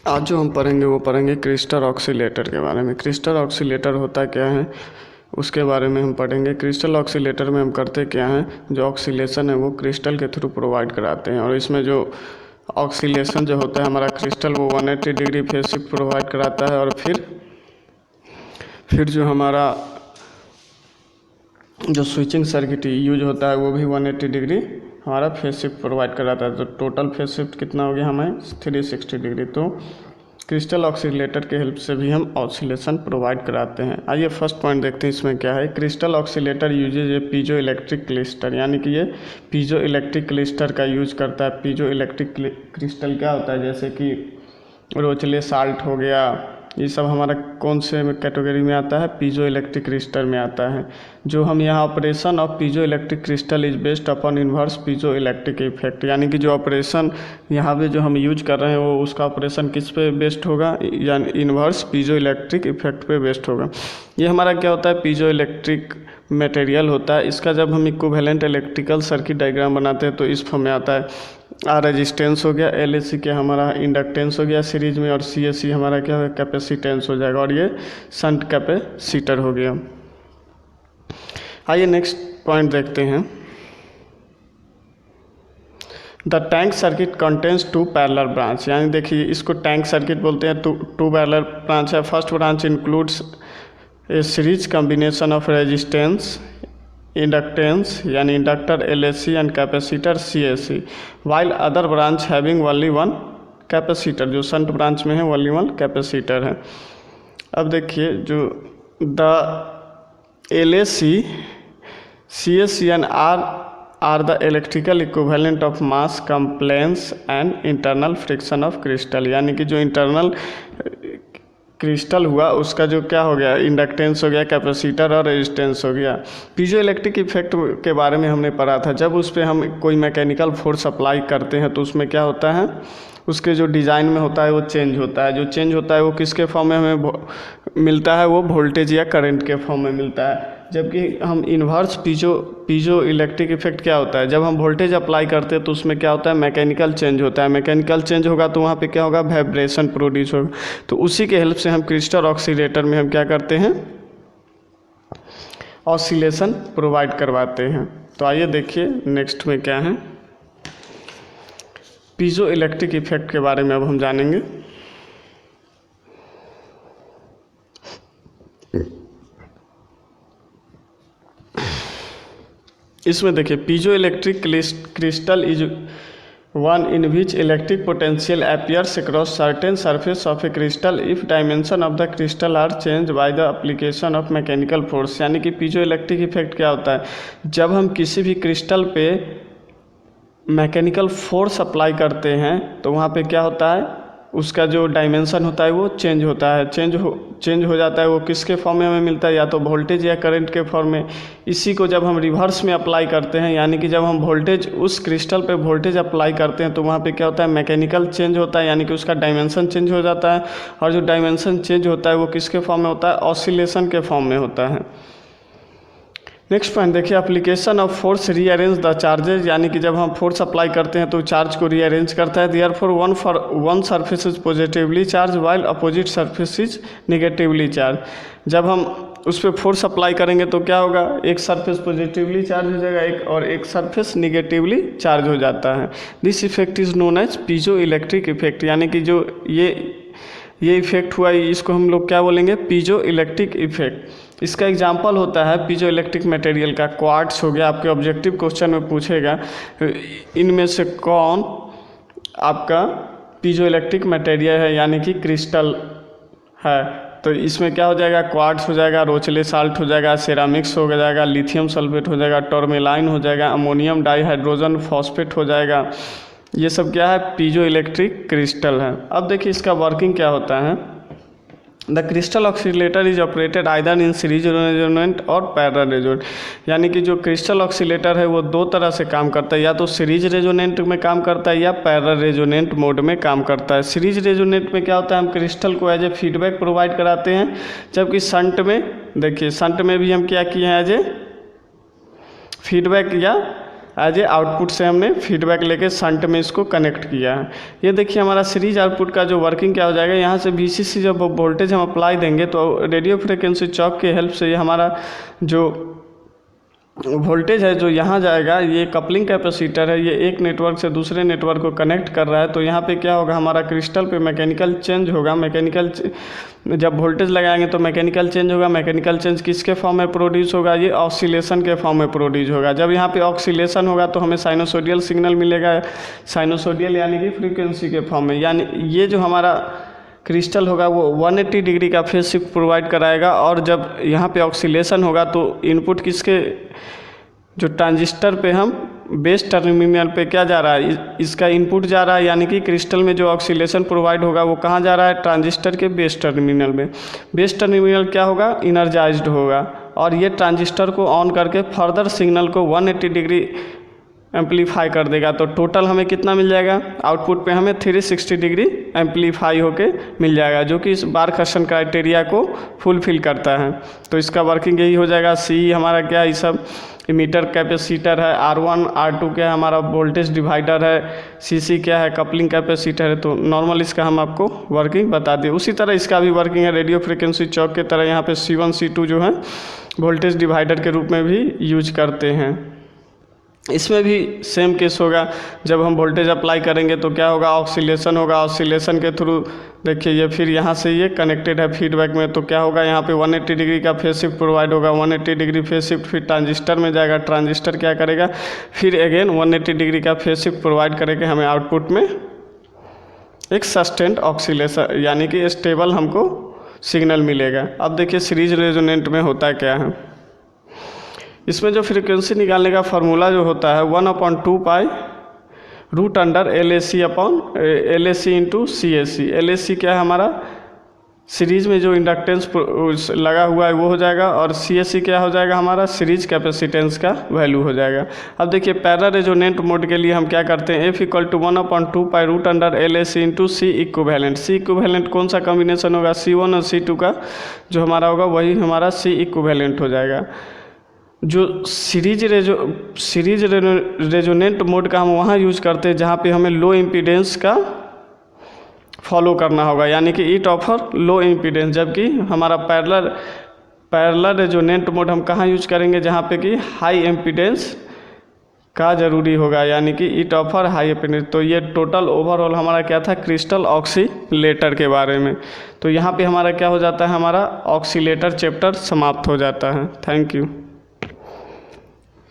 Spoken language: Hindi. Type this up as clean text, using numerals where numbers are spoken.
आज जो हम पढ़ेंगे वो पढ़ेंगे क्रिस्टल ऑक्सीलेटर के बारे में। क्रिस्टल ऑक्सीलेटर होता क्या है उसके बारे में हम पढ़ेंगे। क्रिस्टल ऑक्सीलेटर में हम करते क्या हैं, जो ऑक्सीलेशन है वो क्रिस्टल के थ्रू प्रोवाइड कराते हैं, और इसमें जो ऑक्सीलेशन जो होता है हमारा क्रिस्टल वो 180 डिग्री फेज शिफ्ट प्रोवाइड कराता है, और फिर जो हमारा जो स्विचिंग सर्किट यूज होता है वो भी 180 डिग्री हमारा फेज शिफ्ट प्रोवाइड कराता है। तो टोटल फेज शिफ्ट कितना हो गया हमें 360 डिग्री। तो क्रिस्टल ऑक्सीलेटर के हेल्प से भी हम ऑक्सीलेशन प्रोवाइड कराते हैं। आइए फर्स्ट पॉइंट देखते हैं इसमें क्या है। क्रिस्टल ऑक्सीलेटर यूजेज ए पीजो इलेक्ट्रिक क्लिस्टर, यानी कि ये पीजो इलेक्ट्रिक क्लिस्टर का यूज करता है। पीजो इलेक्ट्रिक क्रिस्टल क्या होता है, जैसे कि रोचले साल्ट हो गया, ये सब हमारा कौन से कैटेगरी में आता है, पीजो इलेक्ट्रिक क्रिस्टल में आता है। जो हम यहाँ operation of piezo electric crystal is based upon inverse piezo electric effect, यानी कि जो ऑपरेशन यहाँ पे जो हम यूज कर रहे हैं वो उसका ऑपरेशन किस पे बेस्ड होगा, यानी इन्वर्स पीजो इलेक्ट्रिक इफेक्ट पे बेस्ड होगा। ये हमारा क्या होता है, पीजो इलेक्ट्रिक मटेरियल होता है। इसका जब हम इक्विवेलेंट इलेक्ट्रिकल सर्किट डायग्राम बनाते हैं तो इस फॉर्म में आता है। आर रेजिस्टेंस हो गया, एल ए सी क्या हमारा इंडक्टेंस हो गया सीरीज में, और सी ए सी हमारा क्या है कैपेसिटेंस हो जाएगा, और ये शंट कैपेसिटर हो गया। आइए नेक्स्ट पॉइंट देखते हैं। The tank circuit contains two parallel branch, यानी देखिए इसको टैंक सर्किट बोलते हैं। टू पैरेलल ब्रांच है। First branch includes a series combination of resistance inductance यानी inductor L A C and capacitor C A C, while other branch having only one capacitor, जो शंट ब्रांच में है ओनली वन कैपेसिटर है। अब देखिए जो the L A C A C and are the electrical equivalent of mass compliance and internal friction of crystal, यानी कि जो इंटरनल क्रिस्टल हुआ उसका जो क्या हो गया, इंडक्टेंस हो गया, कैपेसिटर और रेजिस्टेंस हो गया। पीजो इलेक्ट्रिक इफेक्ट के बारे में हमने पढ़ा था। जब उस पर हम कोई मैकेनिकल फोर्स अप्लाई करते हैं तो उसमें क्या होता है, उसके जो डिज़ाइन में होता है वो चेंज होता है। जो चेंज होता है वो किसके फॉर्म में हमें मिलता है, वो वोल्टेज या करंट के फॉर्म में मिलता है। जबकि हम इन्वर्स पीजो इलेक्ट्रिक इफेक्ट क्या होता है, जब हम वोल्टेज अप्लाई करते हैं तो उसमें क्या होता है, मैकेनिकल चेंज होता है। मैकेनिकल चेंज होगा तो वहाँ पे क्या होगा, वाइब्रेशन प्रोड्यूस होगा। तो उसी के हेल्प से हम क्रिस्टल ऑक्सीलेटर में हम क्या करते हैं, ऑसिलेशन प्रोवाइड करवाते हैं। तो आइए देखिए नेक्स्ट में क्या है, पीजो इलेक्ट्रिक इफेक्ट के बारे में अब हम जानेंगे। इसमें देखिए piezoelectric crystal is one in which electric potential appears across certain surface of a crystal if dimension of the crystal are change by the application of mechanical force, यानी कि पीजो इलेक्ट्रिक इफेक्ट क्या होता है, जब हम किसी भी क्रिस्टल पे मैकेनिकल फोर्स अप्लाई करते हैं तो वहाँ पे क्या होता है, उसका जो डायमेंशन होता है वो चेंज होता है, चेंज हो जाता है। वो किसके फॉर्म में हमें मिलता है, या तो वोल्टेज या करंट के फॉर्म में। इसी को जब हम रिवर्स में अप्लाई करते हैं, यानी कि जब हम वोल्टेज उस क्रिस्टल पे वोल्टेज अप्लाई करते हैं तो वहाँ पे क्या होता है, मैकेनिकल चेंज होता है, यानी कि उसका डायमेंशन चेंज हो जाता है। और जो डायमेंशन चेंज होता है वो किसके फॉर्म में होता है, ऑसिलेशन के फॉर्म में होता है। नेक्स्ट पॉइंट देखिए, application of force rearrange the charges, यानी कि जब हम फोर्स अप्लाई करते हैं तो चार्ज को रीअरेंज करता है। Therefore one surface is positively charge while opposite surface is negatively charge. जब हम उस पर फोर्स अप्लाई करेंगे तो क्या होगा, एक सरफेस पॉजिटिवली चार्ज हो जाएगा और एक सरफेस निगेटिवली चार्ज हो जाता है। This effect is known as piezoelectric effect, यानी कि जो ये इफेक्ट हुआ इसको हम लोग क्या बोलेंगे, पीजो इलेक्ट्रिक इफेक्ट। इसका एग्जाम्पल होता है पीजो इलेक्ट्रिक मटेरियल का क्वार्ट्स हो गया। आपके ऑब्जेक्टिव क्वेश्चन में पूछेगा इनमें से कौन आपका पीजो इलेक्ट्रिक मटेरियल है, यानी कि क्रिस्टल है। तो इसमें क्या हो जाएगा, क्वार्ट्स हो जाएगा, रोचले साल्ट हो जाएगा, सेरामिक्स हो जाएगा, लिथियम सल्फेट हो जाएगा, टॉर्मेलाइन हो जाएगा, अमोनियम डाइहाइड्रोजन फॉस्फेट हो जाएगा। ये सब क्या है, पीजो इलेक्ट्रिक क्रिस्टल है। अब देखिए इसका वर्किंग क्या होता है। The crystal oscillator is operated either in series resonant और पैरेलल रेजोनेंट, यानी कि जो क्रिस्टल ऑक्सीलेटर है वो दो तरह से काम करता है, या तो सीरीज रेजोनेंट में काम करता है या पैरेलल रेजोनेंट मोड में काम करता है। सीरीज रेजोनेंट में क्या होता है, हम क्रिस्टल को एज ए फीडबैक प्रोवाइड कराते हैं, जबकि शंट में देखिए, शंट में भी हम क्या किए हैं, एज ए फीडबैक या एज ए आउटपुट से हमने फीडबैक लेके शंट में इसको कनेक्ट किया है। ये देखिए हमारा सीरीज आउटपुट का जो वर्किंग क्या हो जाएगा, यहाँ से VCC जब वोल्टेज हम अप्लाई देंगे तो रेडियो फ्रिक्वेंसी चॉक की हेल्प से ये हमारा जो वोल्टेज है जो यहाँ जाएगा, ये कपलिंग कैपेसिटर है, ये एक नेटवर्क से दूसरे नेटवर्क को कनेक्ट कर रहा है। तो यहाँ पे क्या होगा, हमारा क्रिस्टल पे मैकेनिकल चेंज होगा। जब वोल्टेज लगाएंगे तो मैकेनिकल चेंज होगा। मैकेनिकल चेंज किसके फॉर्म में प्रोड्यूस होगा, ये ऑसिलेशन के फॉर्म में प्रोड्यूस होगा। जब यहाँ पे ऑसिलेशन होगा तो हमें साइनोसोडियल सिग्नल मिलेगा, साइनोसोडियल यानी कि फ्रीक्वेंसी के फॉर्म में। यानी ये जो हमारा क्रिस्टल होगा वो 180 डिग्री का फेज शिफ्ट प्रोवाइड कराएगा। और जब यहाँ पे ऑक्सीलेशन होगा तो इनपुट किसके, जो ट्रांजिस्टर पे हम बेस टर्मिनल पे क्या जा रहा है, इसका इनपुट जा रहा है। यानी कि क्रिस्टल में जो ऑक्सीलेशन प्रोवाइड होगा वो कहाँ जा रहा है, ट्रांजिस्टर के बेस टर्मिनल में। बेस टर्मिनल क्या होगा, इनर्जाइज्ड होगा। और ये ट्रांजिस्टर को ऑन करके फर्दर सिग्नल को 180 डिग्री एम्पलीफाई कर देगा। तो टोटल हमें कितना मिल जाएगा, आउटपुट पे हमें 360 डिग्री एम्पलीफाई होके मिल जाएगा, जो कि इस बार्कहसन क्राइटेरिया को फुलफिल करता है। तो इसका वर्किंग यही हो जाएगा। सी हमारा क्या है, ये सब इमीटर कैपेसिटर है, R1 R2 क्या है, हमारा वोल्टेज डिवाइडर है, CC क्या है, कपलिंग कैपेसिटर है। तो नॉर्मल इसका हम आपको वर्किंग बता दिए। उसी तरह इसका भी वर्किंग है रेडियो फ्रिक्वेंसी चॉक की तरह। यहाँ पे C1 C2 जो है वोल्टेज डिवाइडर के रूप में भी यूज करते हैं। इसमें भी सेम केस होगा। जब हम वोल्टेज अप्लाई करेंगे तो क्या होगा, ऑक्सीलेशन होगा। ऑक्सीलेशन के थ्रू देखिए ये फिर यहाँ से ये कनेक्टेड है फीडबैक में। तो क्या होगा, यहाँ पे 180 डिग्री का फेज शिफ्ट प्रोवाइड होगा। 180 डिग्री फेज शिफ्ट फिर ट्रांजिस्टर में जाएगा। ट्रांजिस्टर क्या करेगा, फिर अगेन 180 डिग्री का फेज शिफ्ट प्रोवाइड करेगा हमें आउटपुट में एक सस्टेंड ऑक्सीलेशन यानी कि स्टेबल हमको सिग्नल मिलेगा। अब देखिए सीरीज रेजोनेंट में होता क्या है। इसमें जो फ्रीक्वेंसी निकालने का फार्मूला जो होता है 1/2 pi root under LAC into CAC। LAC क्या है, हमारा सीरीज में जो इंडक्टेंस लगा हुआ है वो हो जाएगा। और CAC क्या हो जाएगा, हमारा सीरीज कैपेसिटेंस का वैल्यू हो जाएगा। अब देखिए पैरेलल रेजोनेंट मोड के लिए हम क्या करते हैं, F = 1/2 pi root under LAC into C equivalent. C equivalent कौन सा कॉम्बिनेशन होगा, C1 और C2 का जो हमारा होगा वही हमारा C इक्विवेलेंट हो जाएगा। जो सीरीज रेजोनेंट मोड का हम वहाँ यूज करते हैं जहाँ पे हमें लो इम्पीडेंस का फॉलो करना होगा, यानी कि इट ऑफर लो इम्पीडेंस। जबकि हमारा पैरेलल रेजोनेंट मोड हम कहाँ यूज करेंगे, जहाँ पे कि हाई इम्पीडेंस का ज़रूरी होगा, यानी कि इट ऑफर हाई इम्पीडेंस। तो ये टोटल ओवरऑल हमारा क्या था, क्रिस्टल ऑक्सीलेटर के बारे में। तो यहाँ पे हमारा क्या हो जाता है, हमारा ऑक्सीलेटर चैप्टर समाप्त हो जाता है। Thank you.